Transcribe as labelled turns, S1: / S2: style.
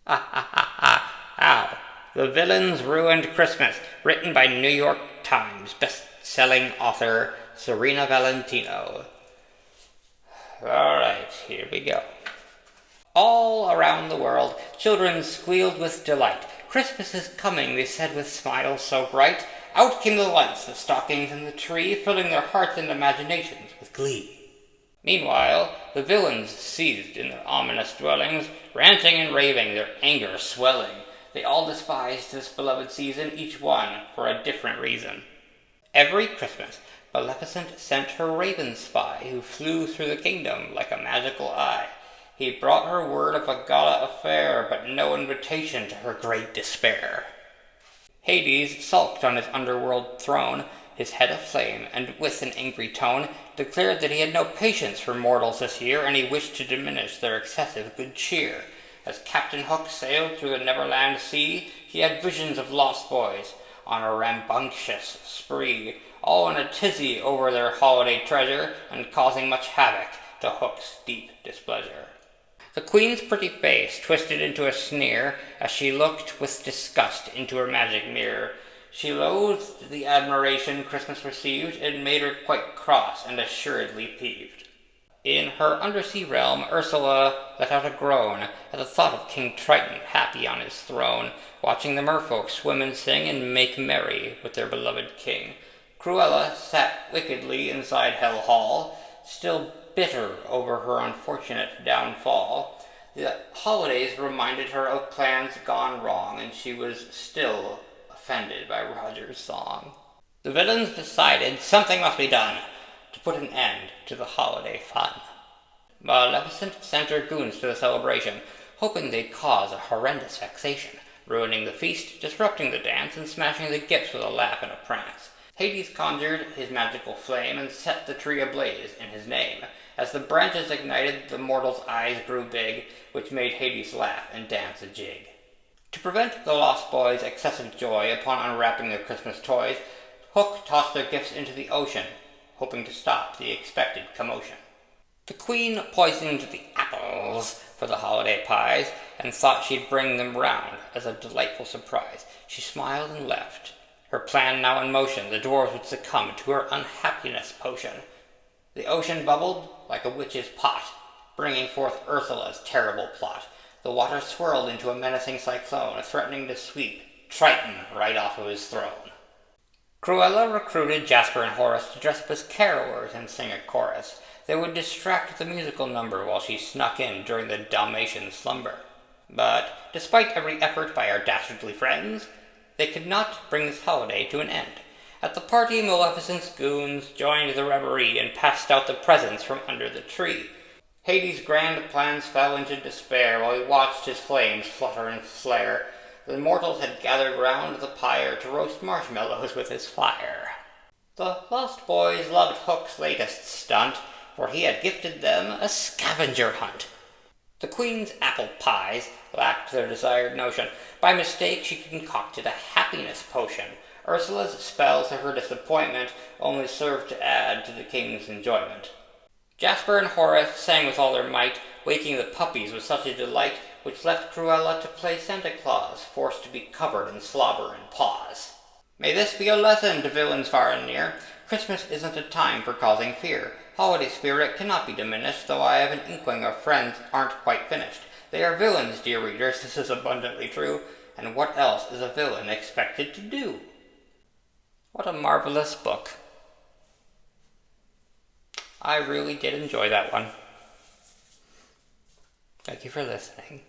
S1: Ha ha ha ha. Ow. The Villains Ruined Christmas, written by New York Times best-selling author Serena Valentino. Alright, here we go. All around the world, children squealed with delight. Christmas is coming, they said with smiles so bright. Out came the lights, the stockings, and the tree, filling their hearts and imaginations with glee. Meanwhile, the villains seethed in their ominous dwellings, ranting and raving, their anger swelling. They all despised this beloved season, each one for a different reason. Every Christmas, Maleficent sent her raven spy, who flew through the kingdom like a magical eye. He brought her word of a gala affair, but no invitation to her great despair. Hades sulked on his underworld throne, his head aflame, and with an angry tone declared that he had no patience for mortals this year, and he wished to diminish their excessive good cheer. As Captain Hook sailed through the Neverland Sea, he had visions of lost boys on a rambunctious spree, all in a tizzy over their holiday treasure, and causing much havoc to Hook's deep displeasure. The Queen's pretty face twisted into a sneer as she looked with disgust into her magic mirror. She loathed the admiration Christmas received. It made her quite cross and assuredly peeved. In her undersea realm, Ursula let out a groan at the thought of King Triton happy on his throne, watching the merfolk swim and sing and make merry with their beloved king. Cruella sat wickedly inside Hell Hall, still bitter over her unfortunate downfall. The holidays reminded her of plans gone wrong, and she was still offended by Roger's song. The villains decided something must be done to put an end to the holiday fun. Maleficent sent her goons to the celebration, hoping they'd cause a horrendous vexation, ruining the feast, disrupting the dance, and smashing the gifts with a laugh and a prance. Hades conjured his magical flame and set the tree ablaze in his name. As the branches ignited, the mortal's eyes grew big, which made Hades laugh and dance a jig. To prevent the lost boys' excessive joy upon unwrapping their Christmas toys, Hook tossed their gifts into the ocean, hoping to stop the expected commotion. The Queen poisoned the apples for the holiday pies, and thought she'd bring them round as a delightful surprise. She smiled and left. Her plan now in motion, the dwarves would succumb to her unhappiness potion. The ocean bubbled like a witch's pot, bringing forth Ursula's terrible plot. The water swirled into a menacing cyclone, threatening to sweep Triton right off of his throne. Cruella recruited Jasper and Horace to dress up as carolers and sing a chorus. They would distract the musical number while she snuck in during the Dalmatian slumber. But, despite every effort by our dastardly friends, they could not bring this holiday to an end. At the party, Maleficent's goons joined the revelry and passed out the presents from under the tree. Hades' grand plans fell into despair while he watched his flames flutter and flare. The mortals had gathered round the pyre to roast marshmallows with his fire. The lost boys loved Hook's latest stunt, for he had gifted them a scavenger hunt. The Queen's apple pies lacked their desired notion. By mistake, she concocted a happiness potion. Ursula's spell, to her disappointment, only served to add to the king's enjoyment. Jasper and Horace sang with all their might, waking the puppies with such a delight, which left Cruella to play Santa Claus, forced to be covered in slobber and paws. May this be a lesson to villains far and near. Christmas isn't a time for causing fear. Holiday spirit cannot be diminished, though I have an inkling our friends aren't quite finished. They are villains, dear readers, this is abundantly true, and what else is a villain expected to do? What a marvelous book. I really did enjoy that one. Thank you for listening.